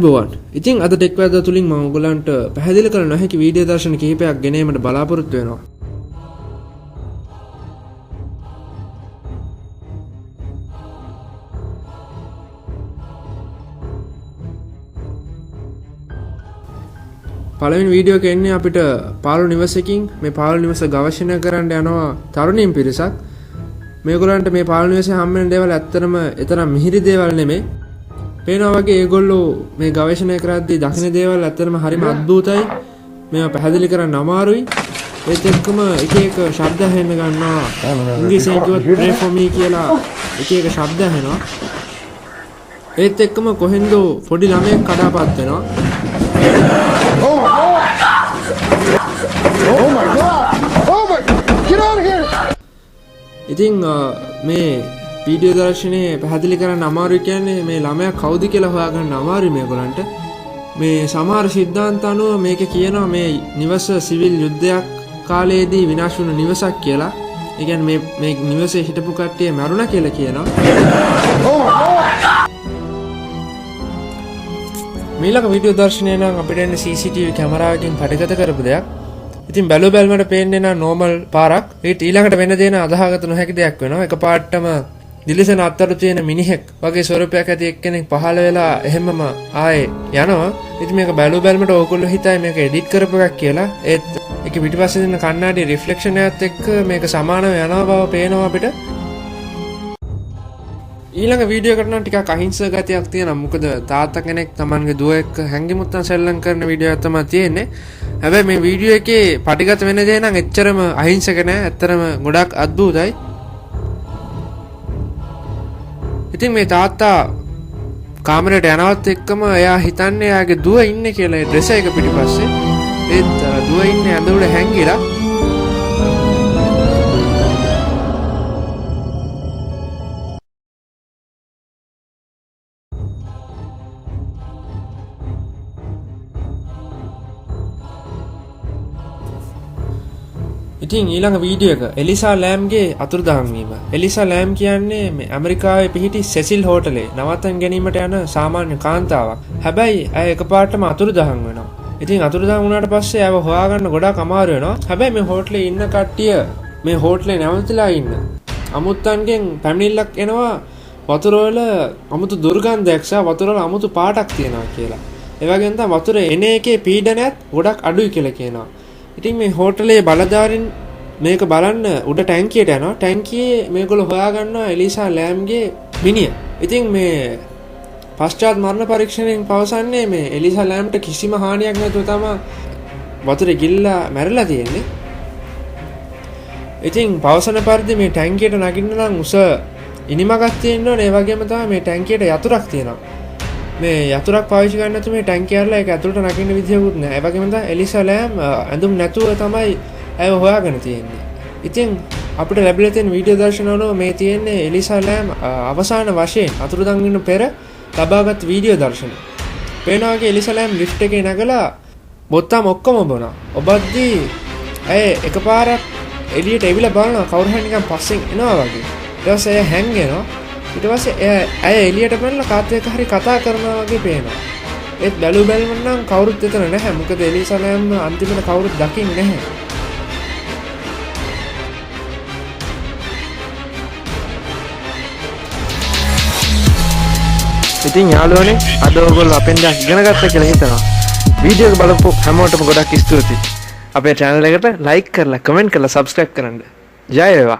බෝවන් ඉතින් අද ටෙක් වැද්දා තුලින් මම ඔයගලන්ට පැහැදිලි කරන්න හැකි වීඩියෝ දර්ශන කිහිපයක් ගෙනීමට බලාපොරොත්තු වෙනවා. පළවෙනි වීඩියෝ එක එන්නේ අපිට පාළු නිවසකින් මේ පාළු නිවස ගවේෂණය කරන්න යනවා තරුණීන් පිරිසක්. මේගොල්ලන්ට මේ පාළු නිවසේ හම්බ වෙන දේවල් ඇත්තටම ඒතරම් මිහිරි දේවල් නෙමෙයි. පේනවා වගේ ඒගොල්ලෝ මේ ගවේෂණය කරද්දී දකින්න දේවල් ඇත්තටම හරිම අද්භූතයි. මේවා පැහැදිලි කරන්න අමාරුයි. ඒත් එක්කම එක එක ශබ්ද ඇහෙන්න ගන්නවා. ඉංග්‍රීසියෙන් කිව්වොත් pray for me කියලා එක එක ශබ්ද ඇහෙනවා. ඒත් එක්කම කොහෙන්ද පොඩි ළමයෙක් කඩාපත් වෙනවා. Oh my god! Oh my god! Get out of here! ඉතින් මේ වීඩියෝ දර්ශනයේ පැහැදිලි කරන්න අමාරුයි කියන්නේ මේ ළමයා කවුද කියලා හොයාගන්න අමාරුයි මේගොල්ලන්ට. මේ සමහර සිද්ධාන්ත අනුව මේක කියනවා මේ නිවස සිවිල් යුද්ධයක් කාලයේදී විනාශ වුණු නිවසක් කියලා. ඒ කියන්නේ මේ නිවසේ හිටපු කට්ටිය මරුණා කියලා කියනවා. මීළඟ වීඩියෝ දර්ශනය නම් අපිට එන්නේ CCTV කැමරාවකින් පරිගත කරපු දෙයක්. ඉතින් බැලුවමට පේන්නේ නා නෝමල් පාරක්. ඊට ඊළඟට වෙන දේ නා අදාහගත නොහැකි දෙයක් වෙනවා. එකපාරටම දිලිසෙන අත්තර තියෙන මිනිහෙක් වගේ ස්වරූපයක් ඇති එක්කෙනෙක් පහළ වෙලා එහෙමම ආයේ යනවා. ඉතින් මේක බැලුවමට ඕගොල්ලෝ හිතයි මේක එඩිට් කරපු එකක් කියලා. ඒත් ඒක පිටිපස්සේ දෙන කණ්ණාඩි රිෆ්ලෙක්ෂන් එකත් එක්ක මේක සමානව යනවා බව පේනවා අපිට. ඊළඟ වීඩියෝ එකට නම් ටිකක් අහිංසක ගතියක් තියෙනවා. මොකද තාත්තා කෙනෙක් Tamanගේ දුව එක්ක හැංගිමුත්තන් සෙල්ලම් කරන වීඩියෝ එකක් තමයි තියෙන්නේ. හැබැයි මේ වීඩියෝ එකේ පටිගත වෙන දේ නම් එච්චරම අහිංසක නෑ. ඇත්තරම ගොඩක් අද්භූතයි. ඉතින් මේ තාත්තා කාමරයට යනවත් එක්කම එයා හිතන්නේ එයාගේ දුව ඉන්නේ කියලා ඒ ඩ්‍රෙස් එක පිටිපස්සේ. ඒත් දුව ඉන්නේ ඇඳ උඩ හැංගිලා. ඉතින් ඊළඟ වීඩියෝ එක එලිසා ලෑම්ගේ අතුරුදහන් වීම. එලිසා ලෑම් කියන්නේ මේ ඇමරිකාවේ පිහිටි සෙසිල් හෝටලේ නවත්තන් ගැනීමට යන සාමාන්‍ය කාන්තාවක්. හැබැයි ඇය එකපාරටම අතුරුදහන් වෙනවා. ඉතින් අතුරුදහන් වුණාට පස්සේ ඇයව හොයාගන්න ගොඩාක් අමාරු වෙනවා. හැබැයි මේ හෝටලේ ඉන්න කට්ටිය මේ හෝටලේ නැවතිලා ඉන්න අමුත්තන්ගෙන් පැමිණිල්ලක් එනවා වතුර වල අමුතු දුර්ගන්ධයක් සහ වතුර වල අමුතු පාටක් තියෙනවා කියලා. ඒ වගේම තමයි වතුර එන එකේ පීඩනයත් ගොඩක් අඩුයි කියලා කියනවා. ඉතින් මේ හෝටලේ බලධාරීන් මේක බලන්න උඩ ටැංකියට යනවා. ටැංකියේ මේගොල්ලෝ හොයාගන්නවා එලිසා ලෑම්ගේ මිනිහ. ඉතින් මේ පශ්චාත් මරණ පරීක්ෂණයෙන් පවසන්නේ මේ එලිසා ලෑම්ට කිසිම හානියක් නැතුව තමයි වතුරේ ගිල්ලා මැරලා තියෙන්නේ. ඉතින් පවසන පරිදි මේ ටැංකියට නගින්න නම් උස ඉනිමගක් තියෙන්න ඕනේ. ඒ වගේම තමයි මේ ටැංකියට යතුරක් තියෙනවා. මේ යතුරක් පාවිච්චි කරන්න නැතුව මේ ටැංකිය අරලා ඒක ඇතුළට නගින්න විදියකුත් නැහැ. ඒ වගේම තමයි එලිසා ලෑම් ඇඳුම් නැතුව තමයි ඇය හොයාගෙන තියෙන්නේ. ඉතින් අපිට ලැබිලා තියෙන වීඩියෝ දර්ශන වල මේ තියෙන්නේ එලිසා ලෑම් අවසාන වශයෙන් අතුරුදන් වෙන පෙර ලබාගත් වීඩියෝ දර්ශන. පේනවා වගේ එලිසා ලෑම් ලිෆ්ට් එකේ නැගලා බොත්තම් ඔක්කොම බොනවා. ඔබද්දී ඇය එකපාරක් එළියට එවිලා බලනවා කවුරු හරි නිකන් පස්සෙන් එනවා වගේ. ඊට පස්සේ ඇය හැංගෙනවා. ඊට පස්සේ ඇය එළියට පැනලා කාත් එක්ක හරි කතා කරනවා වගේ පේනවා. ඒත් බැලුවම නම් කවුරුත් එතන නැහැ. මොකද එලිසා ලෑම් අන්තිමට කවුරුත් දකින්නේ නැහැ. ඉතින් යාළුවනේ අද ඔයගොල්ලෝ අපෙන් දැන් ඉගෙන ගත්තා කියලා හිතනවා. වීඩියෝ එක බලපු හැමෝටම ගොඩක් ස්තුතියි. අපේ channel එකට like කරලා comment කරලා subscribe කරන්න. ජය වේවා.